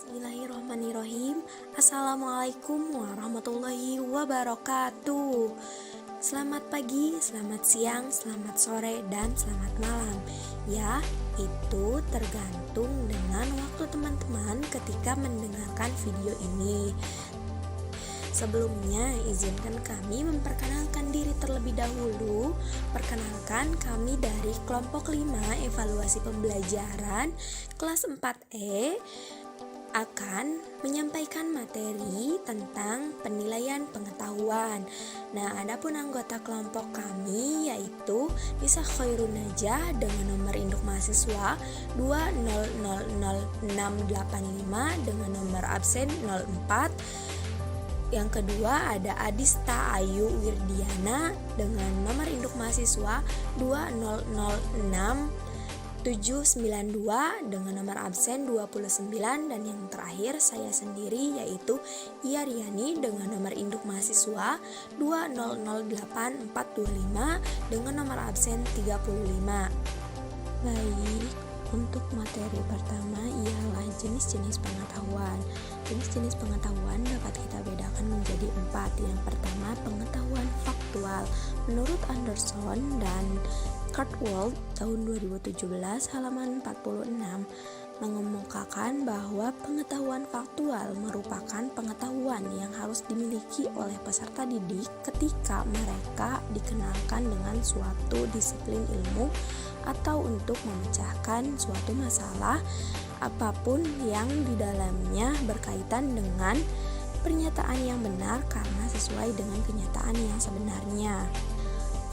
Bismillahirrahmanirrahim. Assalamualaikum warahmatullahi wabarakatuh. Selamat pagi, selamat siang, selamat sore, dan selamat malam. Ya, itu tergantung dengan waktu teman-teman ketika mendengarkan video ini. Sebelumnya, izinkan kami memperkenalkan diri terlebih dahulu. Perkenalkan, kami dari kelompok 5 evaluasi pembelajaran kelas 4E akan menyampaikan materi tentang penilaian pengetahuan. Nah, adapun anggota kelompok kami yaitu Nisa Khairun Najah dengan nomor induk mahasiswa 2000685 dengan nomor absen 04. Yang kedua ada Adista Ayu Wirdiana dengan nomor induk mahasiswa 2006792 dengan nomor absen 29, dan yang terakhir saya sendiri yaitu Iyariani dengan nomor induk mahasiswa 2008425 dengan nomor absen 35. Baik, untuk materi pertama ialah jenis-jenis pengetahuan. Jenis-jenis pengetahuan dapat kita bedakan menjadi 4. Yang pertama, pengetahuan faktual. Menurut Anderson dan Cartwright tahun 2017 halaman 46 mengemukakan bahwa pengetahuan faktual merupakan pengetahuan yang harus dimiliki oleh peserta didik ketika mereka dikenalkan dengan suatu disiplin ilmu atau untuk memecahkan suatu masalah apapun yang di dalamnya berkaitan dengan pernyataan yang benar karena sesuai dengan kenyataan yang sebenarnya.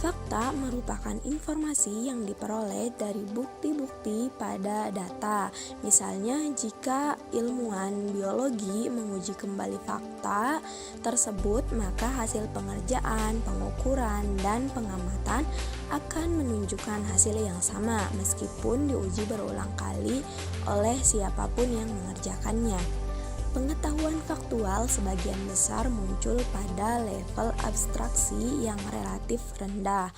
Fakta merupakan informasi yang diperoleh dari bukti-bukti pada data. Misalnya, jika ilmuwan biologi menguji kembali fakta tersebut, maka hasil pengerjaan, pengukuran, dan pengamatan akan menunjukkan hasil yang sama meskipun diuji berulang kali oleh siapapun yang mengerjakannya. Pengetahuan faktual sebagian besar muncul pada level abstraksi yang relatif rendah.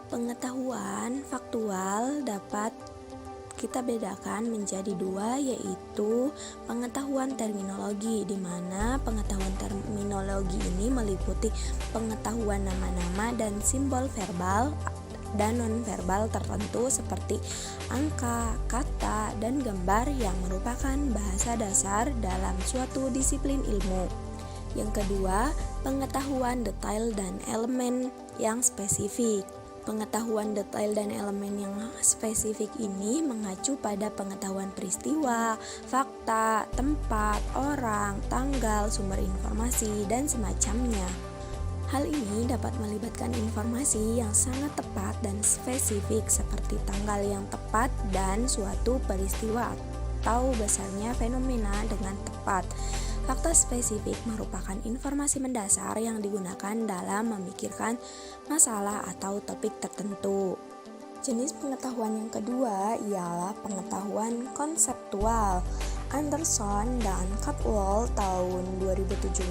Pengetahuan faktual dapat kita bedakan menjadi 2, yaitu pengetahuan terminologi, di mana pengetahuan terminologi ini meliputi pengetahuan nama-nama dan simbol verbal dan non-verbal tertentu seperti angka, kata, dan gambar yang merupakan bahasa dasar dalam suatu disiplin ilmu. Yang kedua, pengetahuan detail dan elemen yang spesifik. Pengetahuan detail dan elemen yang spesifik ini mengacu pada pengetahuan peristiwa, fakta, tempat, orang, tanggal, sumber informasi, dan semacamnya. Hal ini dapat melibatkan informasi yang sangat tepat dan spesifik seperti tanggal yang tepat dan suatu peristiwa atau besarnya fenomena dengan tepat. Fakta spesifik merupakan informasi mendasar yang digunakan dalam memikirkan masalah atau topik tertentu. Jenis pengetahuan yang kedua ialah pengetahuan konseptual. Anderson dan Cartwright tahun 2017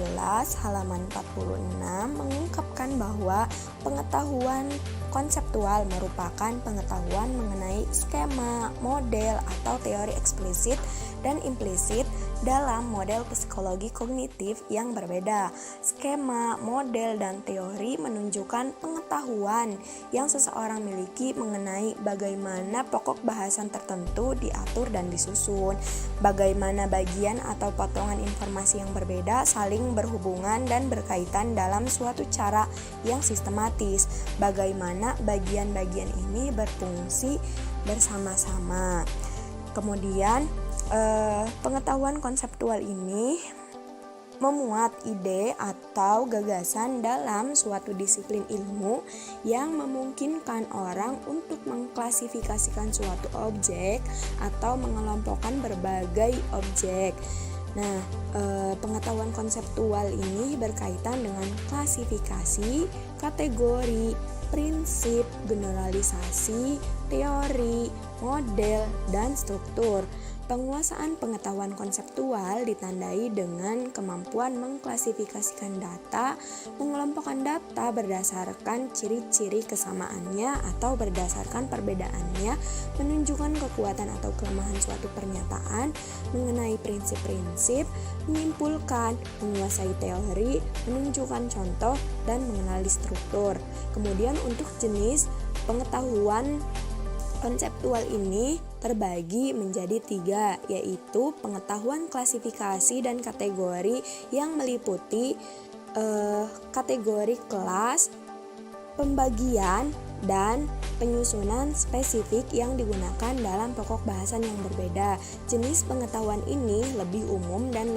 halaman 46 mengungkapkan bahwa pengetahuan konseptual merupakan pengetahuan mengenai skema, model, atau teori eksplisit dan implisit dalam model psikologi kognitif yang berbeda. Skema, model, dan teori menunjukkan pengetahuan yang seseorang miliki mengenai bagaimana pokok bahasan tertentu diatur dan disusun, bagaimana bagian atau potongan informasi yang berbeda saling berhubungan dan berkaitan dalam suatu cara yang sistematis, bagaimana bagian-bagian ini berfungsi bersama-sama. Kemudian pengetahuan konseptual ini memuat ide atau gagasan dalam suatu disiplin ilmu yang memungkinkan orang untuk mengklasifikasikan suatu objek atau mengelompokkan berbagai objek. Nah, pengetahuan konseptual ini berkaitan dengan klasifikasi, kategori, prinsip, generalisasi, teori, model, dan struktur. Penguasaan pengetahuan konseptual ditandai dengan kemampuan mengklasifikasikan data, mengelompokkan data berdasarkan ciri-ciri kesamaannya atau berdasarkan perbedaannya, menunjukkan kekuatan atau kelemahan suatu pernyataan, mengenai prinsip-prinsip, menyimpulkan, menguasai teori, menunjukkan contoh, dan mengenali struktur. Kemudian untuk jenis pengetahuan konseptual ini terbagi menjadi 3, yaitu pengetahuan klasifikasi dan kategori yang meliputi kategori kelas, pembagian, dan penyusunan spesifik yang digunakan dalam pokok bahasan yang berbeda. Jenis pengetahuan ini lebih umum dan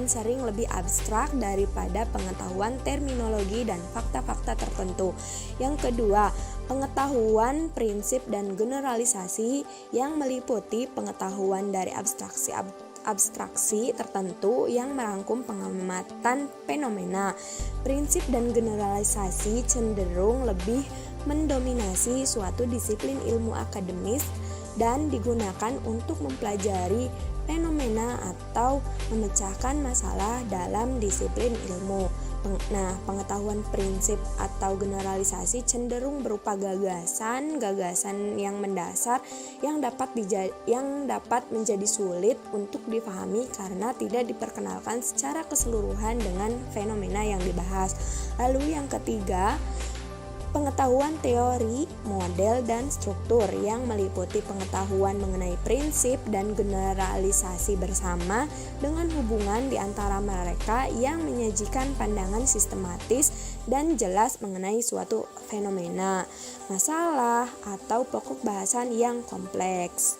sering lebih abstrak daripada pengetahuan terminologi dan fakta-fakta tertentu. Yang kedua, pengetahuan prinsip dan generalisasi yang meliputi pengetahuan dari abstraksi tertentu yang merangkum pengamatan fenomena. Prinsip dan generalisasi cenderung lebih mendominasi suatu disiplin ilmu akademis dan digunakan untuk mempelajari fenomena atau memecahkan masalah dalam disiplin ilmu. Pengetahuan prinsip atau generalisasi cenderung berupa gagasan yang mendasar yang dapat menjadi sulit untuk dipahami karena tidak diperkenalkan secara keseluruhan dengan fenomena yang dibahas. Lalu yang ketiga, pengetahuan teori, model, dan struktur yang meliputi pengetahuan mengenai prinsip dan generalisasi bersama dengan hubungan di antara mereka yang menyajikan pandangan sistematis dan jelas mengenai suatu fenomena, masalah, atau pokok bahasan yang kompleks.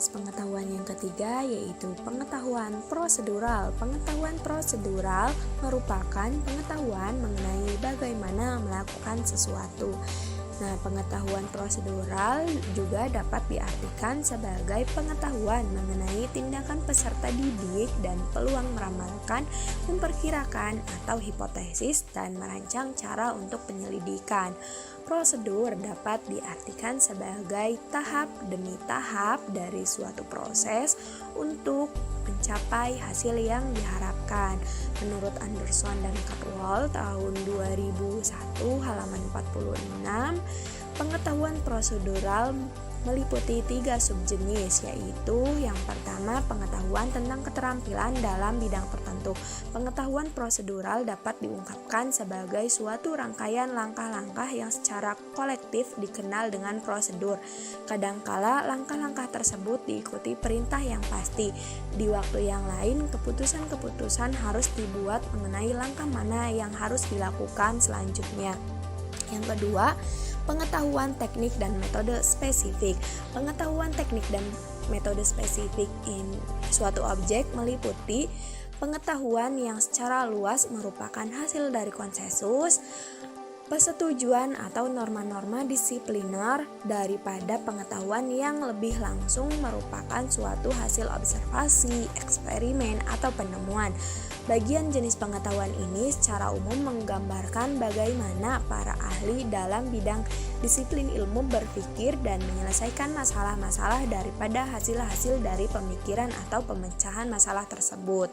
Pengetahuan yang ketiga yaitu pengetahuan prosedural. Pengetahuan prosedural merupakan pengetahuan mengenai bagaimana melakukan sesuatu. Pengetahuan prosedural juga dapat diartikan sebagai pengetahuan mengenai tindakan peserta didik dan peluang meramalkan, memperkirakan atau hipotesis dan merancang cara untuk penyelidikan. Prosedur dapat diartikan sebagai tahap demi tahap dari suatu proses untuk mencapai hasil yang diharapkan. Menurut Anderson dan Caldwell tahun 2001 halaman 46, pengetahuan prosedural meliputi 3 subjenis, yaitu yang pertama pengetahuan tentang keterampilan dalam bidang tertentu. Pengetahuan prosedural dapat diungkapkan sebagai suatu rangkaian langkah-langkah yang secara kolektif dikenal dengan prosedur. Kadangkala langkah-langkah tersebut diikuti perintah yang pasti. Di waktu yang lain, keputusan-keputusan harus dibuat mengenai langkah mana yang harus dilakukan selanjutnya. Yang kedua, pengetahuan teknik dan metode spesifik. Pengetahuan teknik dan metode spesifik suatu objek meliputi pengetahuan yang secara luas merupakan hasil dari konsensus, persetujuan atau norma-norma disipliner daripada pengetahuan yang lebih langsung merupakan suatu hasil observasi, eksperimen, atau penemuan. Bagian jenis pengetahuan ini secara umum menggambarkan bagaimana para ahli dalam bidang disiplin ilmu berpikir dan menyelesaikan masalah-masalah daripada hasil-hasil dari pemikiran atau pemecahan masalah tersebut.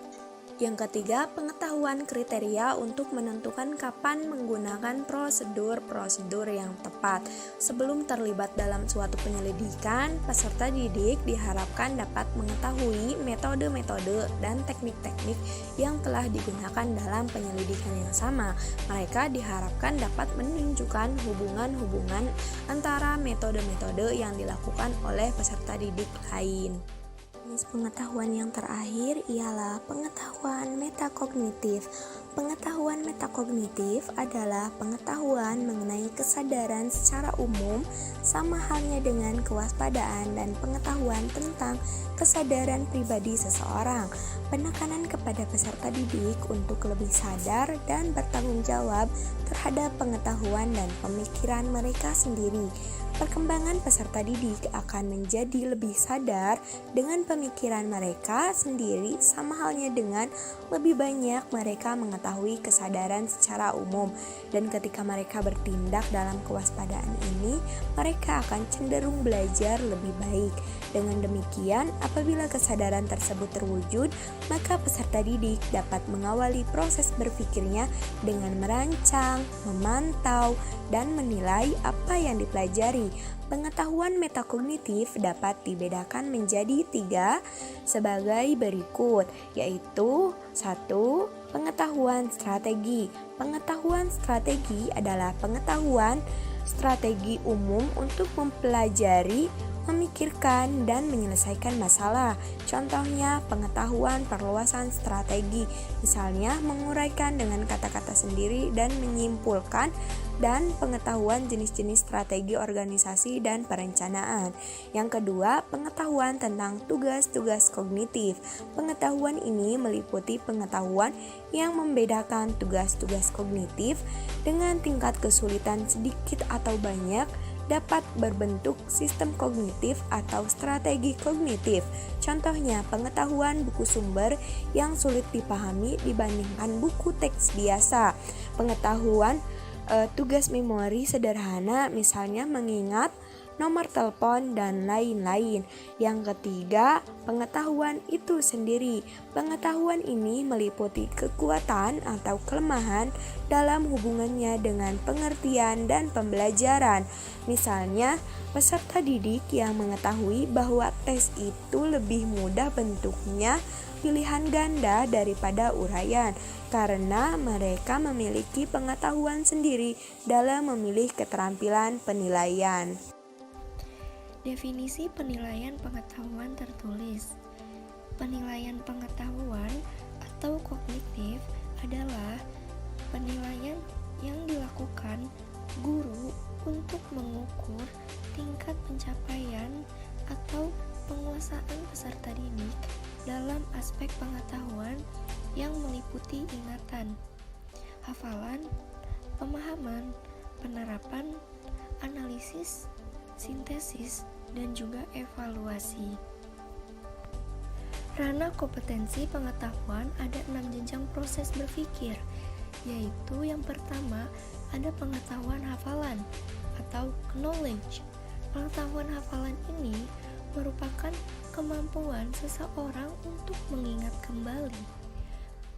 Yang ketiga, pengetahuan kriteria untuk menentukan kapan menggunakan prosedur-prosedur yang tepat. Sebelum terlibat dalam suatu penyelidikan, peserta didik diharapkan dapat mengetahui metode-metode dan teknik-teknik yang telah digunakan dalam penyelidikan yang sama. Mereka diharapkan dapat menunjukkan hubungan-hubungan antara metode-metode yang dilakukan oleh peserta didik lain. Jenis pengetahuan yang terakhir ialah pengetahuan metakognitif. Pengetahuan metakognitif adalah pengetahuan mengenai kesadaran secara umum, sama halnya dengan kewaspadaan dan pengetahuan tentang kesadaran pribadi seseorang. Penekanan kepada peserta didik untuk lebih sadar dan bertanggung jawab terhadap pengetahuan dan pemikiran mereka sendiri. Perkembangan peserta didik akan menjadi lebih sadar dengan pemikiran mereka sendiri, sama halnya dengan lebih banyak mereka mengetahui kesadaran secara umum. Dan ketika mereka bertindak dalam kewaspadaan ini, mereka akan cenderung belajar lebih baik. Dengan demikian, apabila kesadaran tersebut terwujud, maka peserta didik dapat mengawali proses berpikirnya dengan merancang, memantau, dan menilai apa yang dipelajari. Pengetahuan metakognitif dapat dibedakan menjadi 3 sebagai berikut, yaitu 1. Pengetahuan strategi. Pengetahuan strategi adalah pengetahuan strategi umum untuk mempelajari, memikirkan, dan menyelesaikan masalah. Contohnya, pengetahuan perluasan strategi, misalnya menguraikan dengan kata-kata sendiri dan menyimpulkan, dan pengetahuan jenis-jenis strategi organisasi dan perencanaan. Yang kedua, pengetahuan tentang tugas-tugas kognitif. Pengetahuan ini meliputi pengetahuan yang membedakan tugas-tugas kognitif dengan tingkat kesulitan sedikit atau banyak, dapat berbentuk sistem kognitif atau strategi kognitif. Contohnya, pengetahuan buku sumber yang sulit dipahami dibandingkan buku teks biasa. Pengetahuan tugas memori sederhana, misalnya mengingat nomor telepon dan lain-lain. Yang ketiga, pengetahuan itu sendiri. Pengetahuan ini meliputi kekuatan atau kelemahan dalam hubungannya dengan pengertian dan pembelajaran. Misalnya, peserta didik yang mengetahui bahwa tes itu lebih mudah bentuknya pilihan ganda daripada uraian, karena mereka memiliki pengetahuan sendiri dalam memilih keterampilan penilaian. Definisi penilaian pengetahuan tertulis. Penilaian pengetahuan atau kognitif adalah penilaian yang dilakukan guru untuk mengukur tingkat pencapaian atau penguasaan peserta didik dalam aspek pengetahuan yang meliputi ingatan, hafalan, pemahaman, penerapan, analisis, sintesis, dan juga evaluasi. Ranah kompetensi pengetahuan ada 6 jenjang proses berpikir, yaitu yang pertama ada pengetahuan hafalan atau knowledge. Pengetahuan hafalan ini merupakan kemampuan seseorang untuk mengingat kembali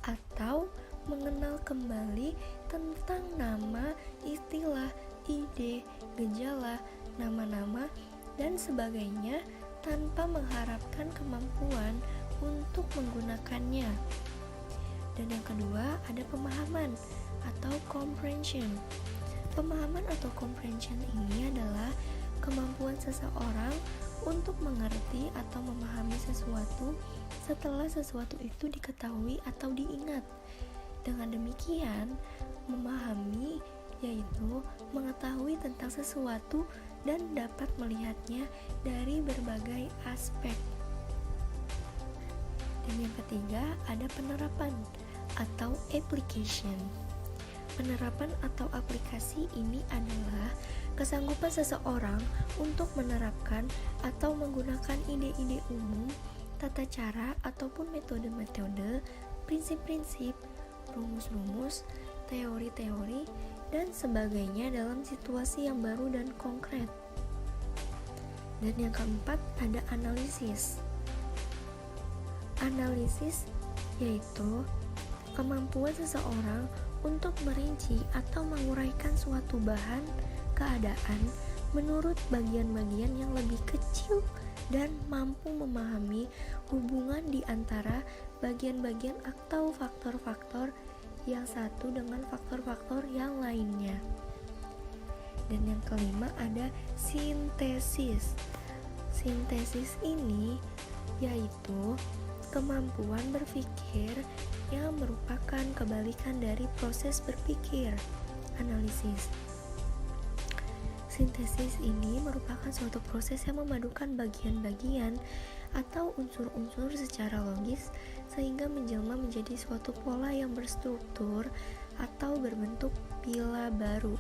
atau mengenal kembali tentang nama, istilah, ide, gejala, nama-nama, dan sebagainya tanpa mengharapkan kemampuan untuk menggunakannya. Dan yang kedua ada pemahaman atau comprehension. Pemahaman atau comprehension ini adalah kemampuan seseorang untuk mengerti atau memahami sesuatu setelah sesuatu itu diketahui atau diingat. Dengan demikian, memahami yaitu mengetahui tentang sesuatu dan dapat melihatnya dari berbagai aspek. Dan yang ketiga ada penerapan atau application. Penerapan atau aplikasi ini adalah kesanggupan seseorang untuk menerapkan atau menggunakan ide-ide umum, tata cara ataupun metode-metode, prinsip-prinsip, rumus-rumus, teori-teori, dan sebagainya dalam situasi yang baru dan konkret. Dan yang keempat ada analisis. Analisis yaitu kemampuan seseorang untuk merinci atau menguraikan suatu bahan, keadaan menurut bagian-bagian yang lebih kecil dan mampu memahami hubungan di antara bagian-bagian atau faktor-faktor yang satu dengan faktor-faktor yang lainnya. Dan yang kelima ada sintesis. Sintesis ini yaitu kemampuan berpikir yang merupakan kebalikan dari proses berpikir, analisis. Sintesis ini merupakan suatu proses yang memadukan bagian-bagian atau unsur-unsur secara logis sehingga menjelma menjadi suatu pola yang berstruktur atau berbentuk pila baru.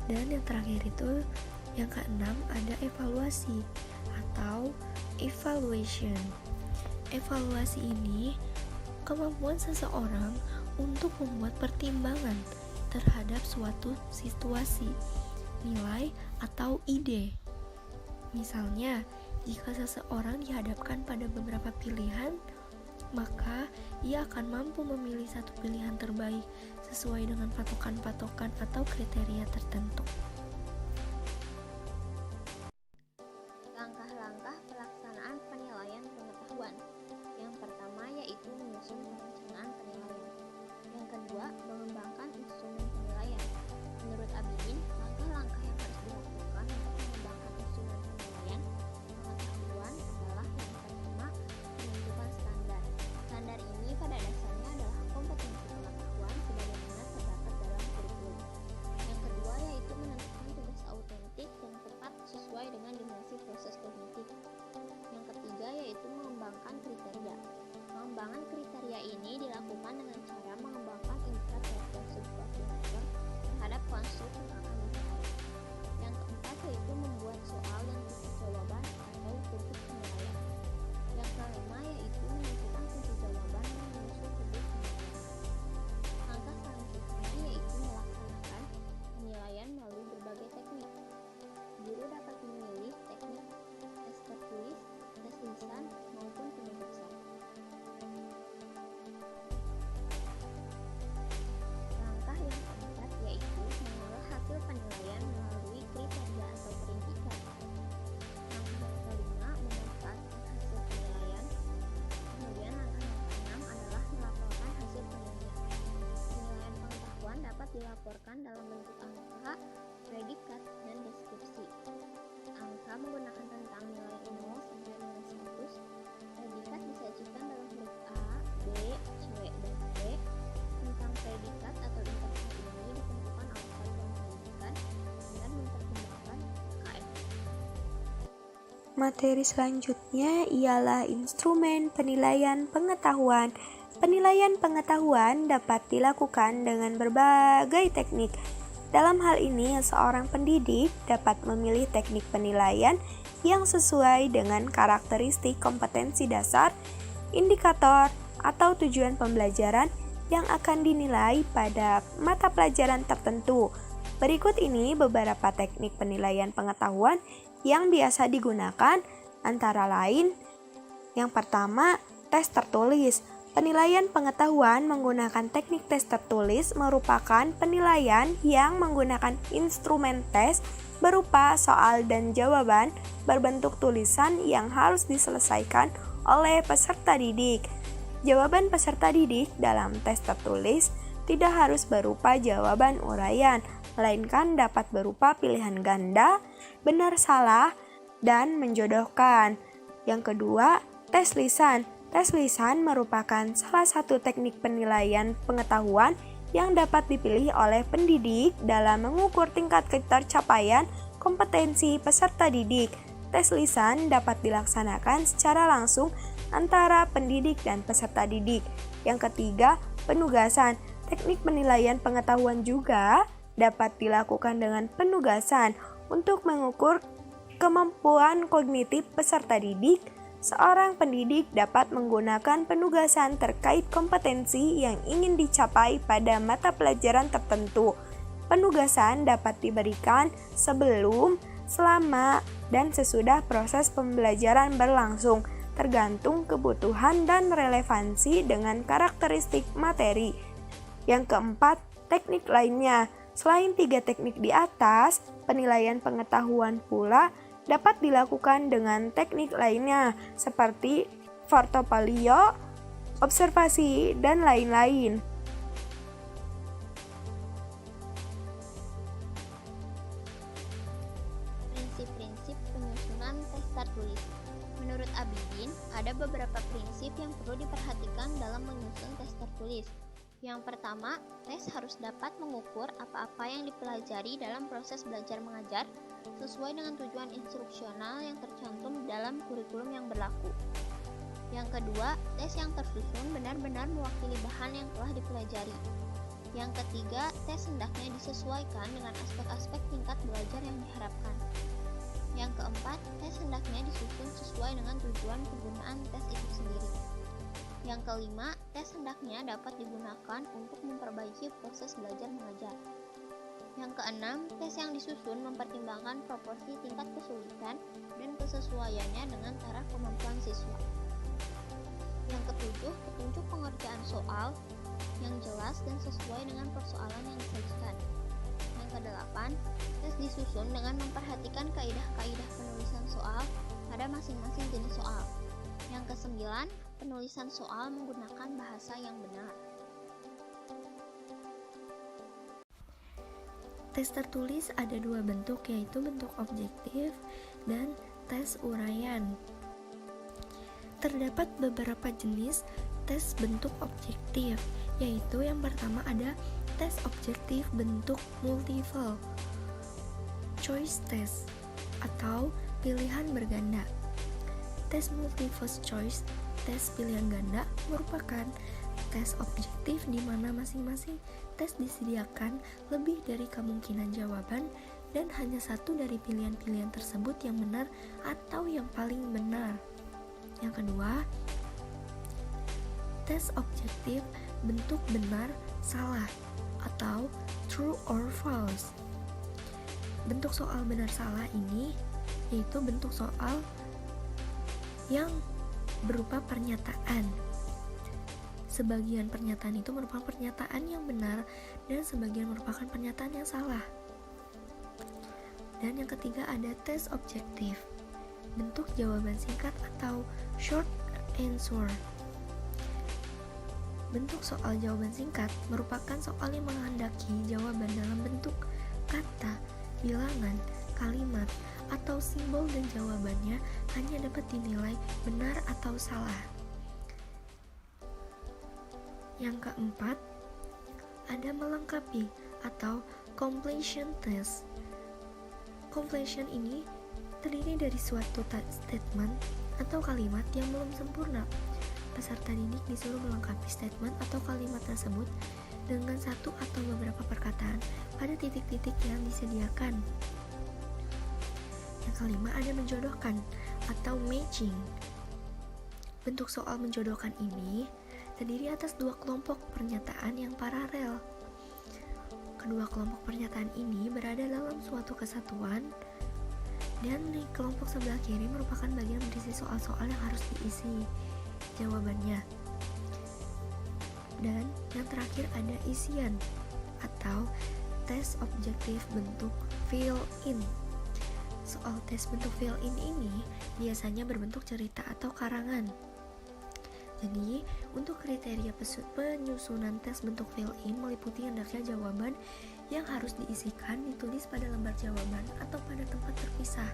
Dan yang terakhir itu Yang keenam ada evaluasi atau evaluation. Evaluasi ini kemampuan seseorang untuk membuat pertimbangan terhadap suatu situasi, nilai, atau ide. Misalnya, jika seseorang dihadapkan pada beberapa pilihan, maka ia akan mampu memilih satu pilihan terbaik sesuai dengan patokan-patokan atau kriteria tertentu. Langkah-langkah pelaksanaan penilaian pengetahuan. Yang pertama yaitu menyusun perencanaan penilaian. Yang kedua, mengembangkan instrumen penilaian. Menurut Abidin, langkah-langkah yang harus dilakukan untuk mengembangkan instrumen penilaian pengetahuan adalah yang pertama, menentukan standar. Standar ini pada dasarnya adalah kompetensi pengetahuan sebagaimana terdapat dalam kurikulum. Yang kedua yaitu menentukan tugas autentik yang tepat sesuai dengan dimensi proses kognitif. Yang ketiga yaitu mengembangkan kriteria. Pengembangan kriteria ini dilakukan dengan cara mengembangkan indikator dan subkoordinator terhadap konstruk yang akan dicari. Yang keempat yaitu membuat soal dan kunci jawaban atau kubus penilaian. Yang kelima yaitu menentukan kunci jawaban dan menyusun kubus penilaian. Langkah selanjutnya yaitu melaksanakan penilaian melalui berbagai teknik. Guru dapat memilih teknik tes tertulis, tes lisan, maupun penugasan. Langkah yang keempat yaitu mengolah hasil penilaian melalui kriteria atau peringkitan. Langkah yang kelima memanfaatkan hasil penilaian. Kemudian langkah yang keenam adalah melaporkan hasil penilaian. Penilaian pengetahuan dapat dilaporkan dalam bentuk angka, predikat, dan deskripsi. Angka menggunakan rentang nilai 0 sampai dengan 100. Predikat disajikan dalam huruf A, B, C, dan D. Tentang predikat atau interval ini ditentukan oleh satuan pendidikan dengan mempertimbangkan KM. Materi selanjutnya ialah instrumen penilaian pengetahuan. Penilaian pengetahuan dapat dilakukan dengan berbagai teknik. Dalam hal ini, seorang pendidik dapat memilih teknik penilaian yang sesuai dengan karakteristik kompetensi dasar, indikator, atau tujuan pembelajaran yang akan dinilai pada mata pelajaran tertentu. Berikut ini beberapa teknik penilaian pengetahuan yang biasa digunakan, antara lain: yang pertama, tes tertulis. Penilaian pengetahuan menggunakan teknik tes tertulis merupakan penilaian yang menggunakan instrumen tes berupa soal dan jawaban berbentuk tulisan yang harus diselesaikan oleh peserta didik. Jawaban peserta didik dalam tes tertulis tidak harus berupa jawaban uraian, melainkan dapat berupa pilihan ganda, benar salah, dan menjodohkan. Yang kedua, tes lisan. Tes lisan merupakan salah satu teknik penilaian pengetahuan yang dapat dipilih oleh pendidik dalam mengukur tingkat ketercapaian kompetensi peserta didik. Tes lisan dapat dilaksanakan secara langsung antara pendidik dan peserta didik. Yang ketiga, penugasan. Teknik penilaian pengetahuan juga dapat dilakukan dengan penugasan untuk mengukur kemampuan kognitif peserta didik. Seorang pendidik dapat menggunakan penugasan terkait kompetensi yang ingin dicapai pada mata pelajaran tertentu. Penugasan dapat diberikan sebelum, selama, dan sesudah proses pembelajaran berlangsung, tergantung kebutuhan dan relevansi dengan karakteristik materi. Yang keempat, teknik lainnya. Selain 3 teknik di atas, penilaian pengetahuan pula dapat dilakukan dengan teknik lainnya seperti portofolio, observasi, dan lain-lain. Prinsip-prinsip penyusunan tes tertulis. Menurut Abidin, ada beberapa prinsip yang perlu diperhatikan dalam menyusun tes tertulis. Yang pertama, tes harus dapat mengukur apa-apa yang dipelajari dalam proses belajar mengajar sesuai dengan tujuan instruksional yang tercantum dalam kurikulum yang berlaku. Yang kedua, tes yang tersusun benar-benar mewakili bahan yang telah dipelajari. Yang ketiga, tes hendaknya disesuaikan dengan aspek-aspek tingkat belajar yang diharapkan. Yang keempat, tes hendaknya disusun sesuai dengan tujuan penggunaan tes itu sendiri. Yang kelima, tes hendaknya dapat digunakan untuk memperbaiki proses belajar mengajar. Yang keenam, tes yang disusun mempertimbangkan proporsi tingkat kesulitan dan kesesuaiannya dengan taraf kemampuan siswa. Yang ketujuh, petunjuk pengerjaan soal yang jelas dan sesuai dengan persoalan yang disajikan. Yang kedelapan, tes disusun dengan memperhatikan kaidah-kaidah penulisan soal pada masing-masing jenis soal. Yang kesembilan, penulisan soal menggunakan bahasa yang benar. Tes tertulis ada dua bentuk, yaitu bentuk objektif dan tes uraian. Terdapat beberapa jenis tes bentuk objektif, yaitu yang pertama ada tes objektif bentuk multiple choice test atau pilihan berganda. Tes multiple choice, tes pilihan ganda, merupakan tes objektif di mana masing-masing tes disediakan lebih dari kemungkinan jawaban dan hanya satu dari pilihan-pilihan tersebut yang benar atau yang paling benar. Yang kedua, tes objektif bentuk benar salah atau true or false. Bentuk soal benar salah ini yaitu bentuk soal yang berupa pernyataan. Sebagian pernyataan itu merupakan pernyataan yang benar dan sebagian merupakan pernyataan yang salah. Dan yang ketiga ada tes objektif, bentuk jawaban singkat atau short answer. Bentuk soal jawaban singkat merupakan soal yang menghendaki jawaban dalam bentuk kata, bilangan, kalimat, atau simbol dan jawabannya hanya dapat dinilai benar atau salah. Yang keempat, ada melengkapi atau completion test. Completion ini terdiri dari suatu statement atau kalimat yang belum sempurna. Peserta didik disuruh melengkapi statement atau kalimat tersebut dengan satu atau beberapa perkataan pada titik-titik yang disediakan. Yang kelima ada menjodohkan atau matching. Bentuk soal menjodohkan ini terdiri atas dua kelompok pernyataan yang paralel. Kedua kelompok pernyataan ini berada dalam suatu kesatuan dan di kelompok sebelah kiri merupakan bagian berisi soal-soal yang harus diisi jawabannya. Dan yang terakhir ada isian atau tes objektif bentuk fill in. Soal tes bentuk fill in ini biasanya berbentuk cerita atau karangan. Jadi, untuk kriteria penyusunan tes bentuk fill in meliputi hendaknya jawaban yang harus diisikan ditulis pada lembar jawaban atau pada tempat terpisah.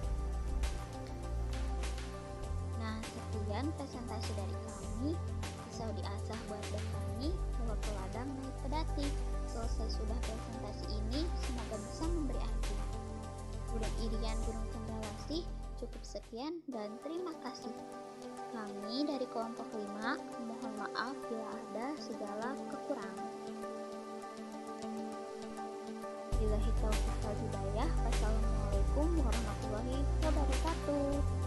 Nah, sekian presentasi dari kami. Bisa diasah buat bertani bahwa peladang naik pedati. Selesai sudah presentasi ini, semoga bisa memberi arti. Budak Irian Gunung Cendrawasih, cukup sekian dan terima kasih. Kami dari kelompok 5 mohon maaf bila ada segala kekurangan. Billahi taufiq wal hidayah. Wassalamualaikum warahmatullahi wabarakatuh.